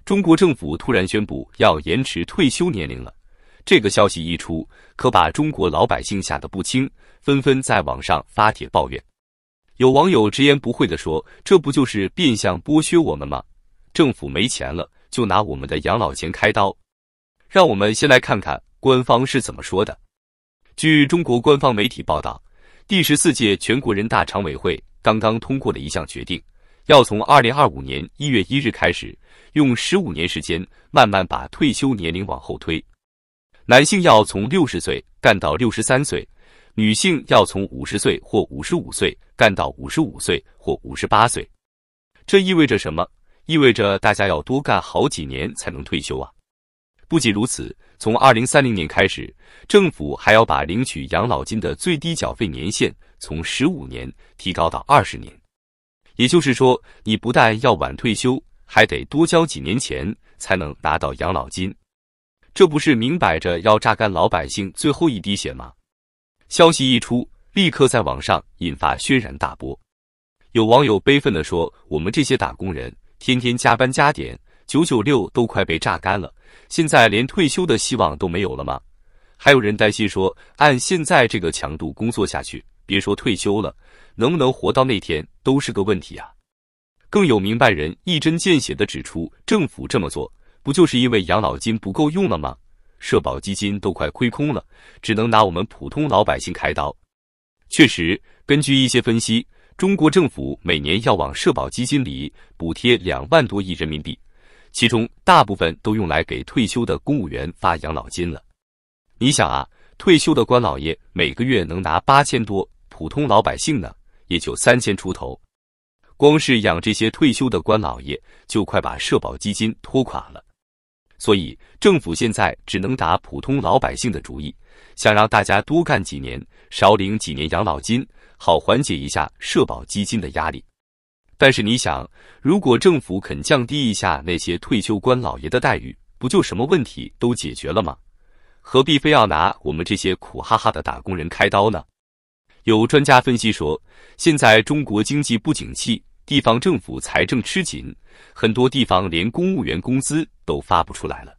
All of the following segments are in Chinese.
中国政府突然宣布要延迟退休年龄了。这个消息一出，可把中国老百姓吓得不轻，纷纷在网上发帖抱怨。有网友直言不讳地说：“这不就是变相剥削我们吗？政府没钱了，就拿我们的养老钱开刀。”让我们先来看看官方是怎么说的。据中国官方媒体报道，第14届全国人大常委会刚刚通过了一项决定，要从2025年1月1日开始，用15年时间慢慢把退休年龄往后推。男性要从60岁干到63岁，女性要从50岁或55岁干到55岁或58岁。这意味着什么？意味着大家要多干好几年才能退休啊！不仅如此，从2030年开始，政府还要把领取养老金的最低缴费年限从15年提高到20年。也就是说，你不但要晚退休，还得多交几年钱才能拿到养老金。这不是明摆着要榨干老百姓最后一滴血吗？消息一出，立刻在网上引发轩然大波。有网友悲愤地说：“我们这些打工人天天加班加点，996都快被榨干了，现在连退休的希望都没有了吗？”还有人担心说，按现在这个强度工作下去，别说退休了，能不能活到那天都是个问题啊。更有明白人一针见血地指出，政府这么做不就是因为养老金不够用了吗？社保基金都快亏空了，只能拿我们普通老百姓开刀。确实，根据一些分析，中国政府每年要往社保基金里补贴2万多亿人民币，其中大部分都用来给退休的公务员发养老金了。你想啊，退休的官老爷每个月能拿8000多，普通老百姓呢，也就3000出头。光是养这些退休的官老爷，就快把社保基金拖垮了。所以政府现在只能打普通老百姓的主意，想让大家多干几年，少领几年养老金，好缓解一下社保基金的压力。但是你想，如果政府肯降低一下那些退休官老爷的待遇，不就什么问题都解决了吗？何必非要拿我们这些苦哈哈的打工人开刀呢？有专家分析说，现在中国经济不景气，地方政府财政吃紧，很多地方连公务员工资都发不出来了。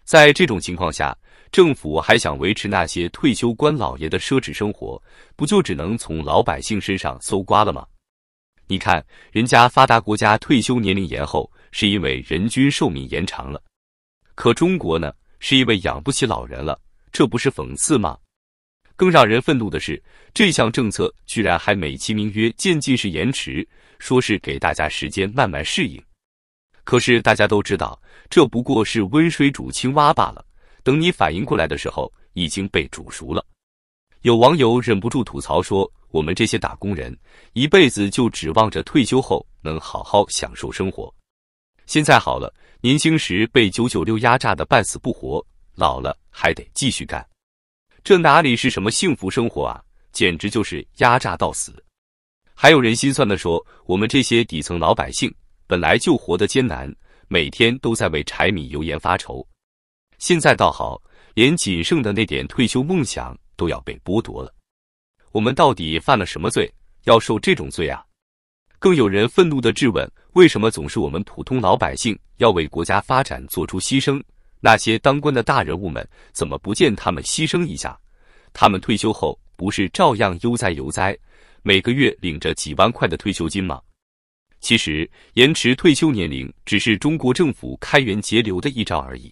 在这种情况下，政府还想维持那些退休官老爷的奢侈生活，不就只能从老百姓身上搜刮了吗？你看，人家发达国家退休年龄延后，是因为人均寿命延长了，可中国呢，是因为养不起老人了，这不是讽刺吗？更让人愤怒的是，这项政策居然还美其名曰渐进式延迟，说是给大家时间慢慢适应。可是大家都知道，这不过是温水煮青蛙罢了，等你反应过来的时候，已经被煮熟了。有网友忍不住吐槽说，我们这些打工人一辈子就指望着退休后能好好享受生活，现在好了，年轻时被996压榨得半死不活，老了还得继续干，这哪里是什么幸福生活啊，简直就是压榨到死。还有人心酸地说，我们这些底层老百姓本来就活得艰难，每天都在为柴米油盐发愁，现在倒好，连仅剩的那点退休梦想都要被剥夺了。我们到底犯了什么罪，要受这种罪啊？更有人愤怒地质问，为什么总是我们普通老百姓要为国家发展做出牺牲，那些当官的大人物们怎么不见他们牺牲一下？他们退休后不是照样悠哉悠哉，每个月领着几万块的退休金吗？其实延迟退休年龄只是中国政府开源节流的一招而已。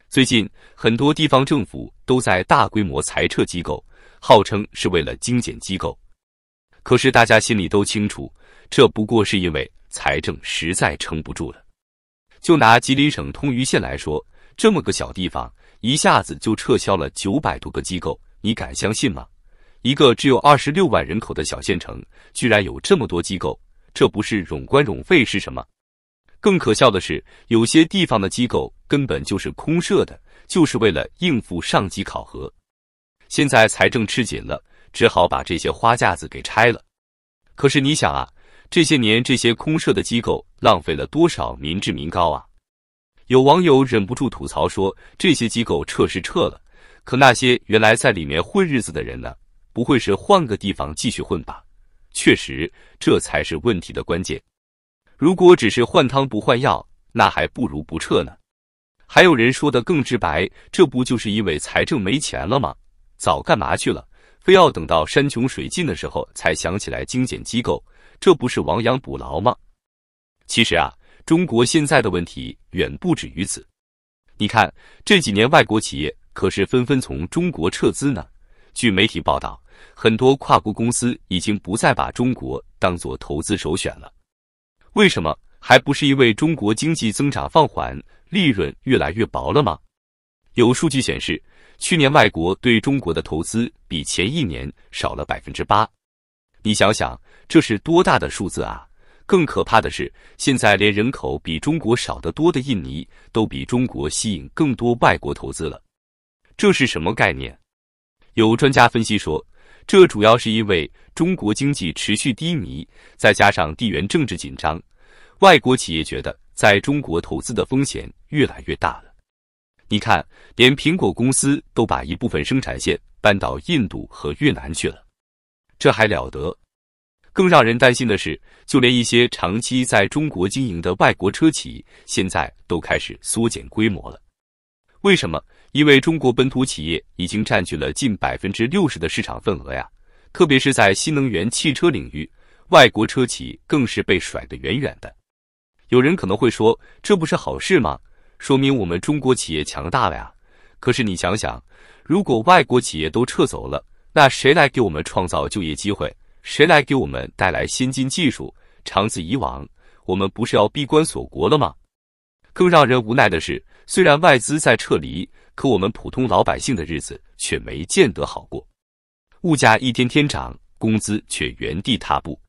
最近很多地方政府都在大规模裁撤机构，号称是为了精简机构。可是大家心里都清楚，这不过是因为财政实在撑不住了。就拿吉林省通榆县来说，这么个小地方，一下子就撤销了900多个机构，你敢相信吗？一个只有26万人口的小县城，居然有这么多机构，这不是冗官冗费是什么？更可笑的是，有些地方的机构根本就是空设的，就是为了应付上级考核。现在财政吃紧了，只好把这些花架子给拆了。可是你想啊，这些年这些空设的机构浪费了多少民脂民膏啊？有网友忍不住吐槽说，这些机构撤是撤了，可那些原来在里面混日子的人呢？不会是换个地方继续混吧？确实，这才是问题的关键。如果只是换汤不换药，那还不如不撤呢。还有人说的更直白，这不就是因为财政没钱了吗？早干嘛去了？非要等到山穷水尽的时候才想起来精简机构，这不是亡羊补牢吗？其实啊，中国现在的问题远不止于此。你看，这几年外国企业可是纷纷从中国撤资呢。据媒体报道，很多跨国公司已经不再把中国当作投资首选了。为什么？还不是因为中国经济增长放缓，利润越来越薄了吗？有数据显示，去年外国对中国的投资比前一年少了8%。你想想，这是多大的数字啊！更可怕的是，现在连人口比中国少得多的印尼都比中国吸引更多外国投资了。这是什么概念？有专家分析说，这主要是因为中国经济持续低迷，再加上地缘政治紧张，外国企业觉得在中国投资的风险越来越大了。你看，连苹果公司都把一部分生产线搬到印度和越南去了，这还了得？更让人担心的是，就连一些长期在中国经营的外国车企，现在都开始缩减规模了。为什么？因为中国本土企业已经占据了近60%的市场份额呀，特别是在新能源汽车领域，外国车企更是被甩得远远的。有人可能会说，这不是好事吗？说明我们中国企业强大了呀。可是你想想，如果外国企业都撤走了，那谁来给我们创造就业机会？谁来给我们带来先进技术？长此以往，我们不是要闭关锁国了吗？更让人无奈的是，虽然外资在撤离，可我们普通老百姓的日子却没见得好过。物价一天天涨，工资却原地踏步。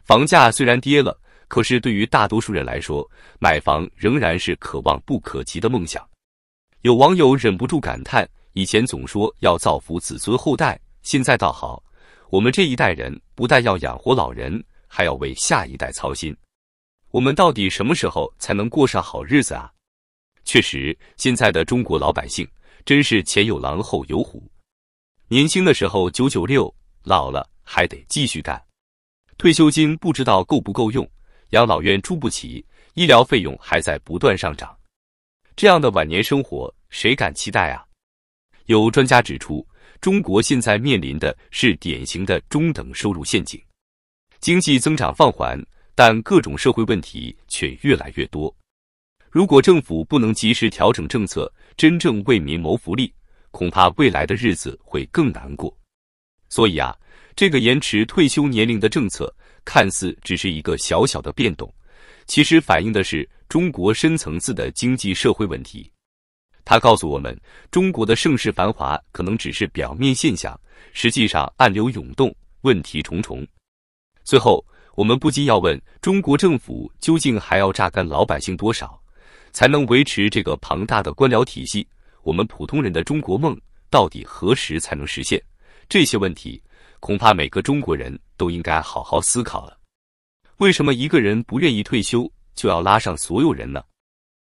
房价虽然跌了，可是对于大多数人来说，买房仍然是可望不可及的梦想。有网友忍不住感叹，以前总说要造福子孙后代，现在倒好，我们这一代人不但要养活老人，还要为下一代操心。我们到底什么时候才能过上好日子啊？确实，现在的中国老百姓真是前有狼后有虎。年轻的时候996，老了还得继续干。退休金不知道够不够用，养老院住不起，医疗费用还在不断上涨。这样的晚年生活，谁敢期待啊？有专家指出，中国现在面临的是典型的中等收入陷阱，经济增长放缓，但各种社会问题却越来越多。如果政府不能及时调整政策，真正为民谋福利，恐怕未来的日子会更难过。所以啊，这个延迟退休年龄的政策看似只是一个小小的变动，其实反映的是中国深层次的经济社会问题。它告诉我们，中国的盛世繁华可能只是表面现象，实际上暗流涌动，问题重重。最后，我们不禁要问，中国政府究竟还要榨干老百姓多少，才能维持这个庞大的官僚体系？我们普通人的中国梦到底何时才能实现？这些问题，恐怕每个中国人都应该好好思考了。为什么一个人不愿意退休，就要拉上所有人呢？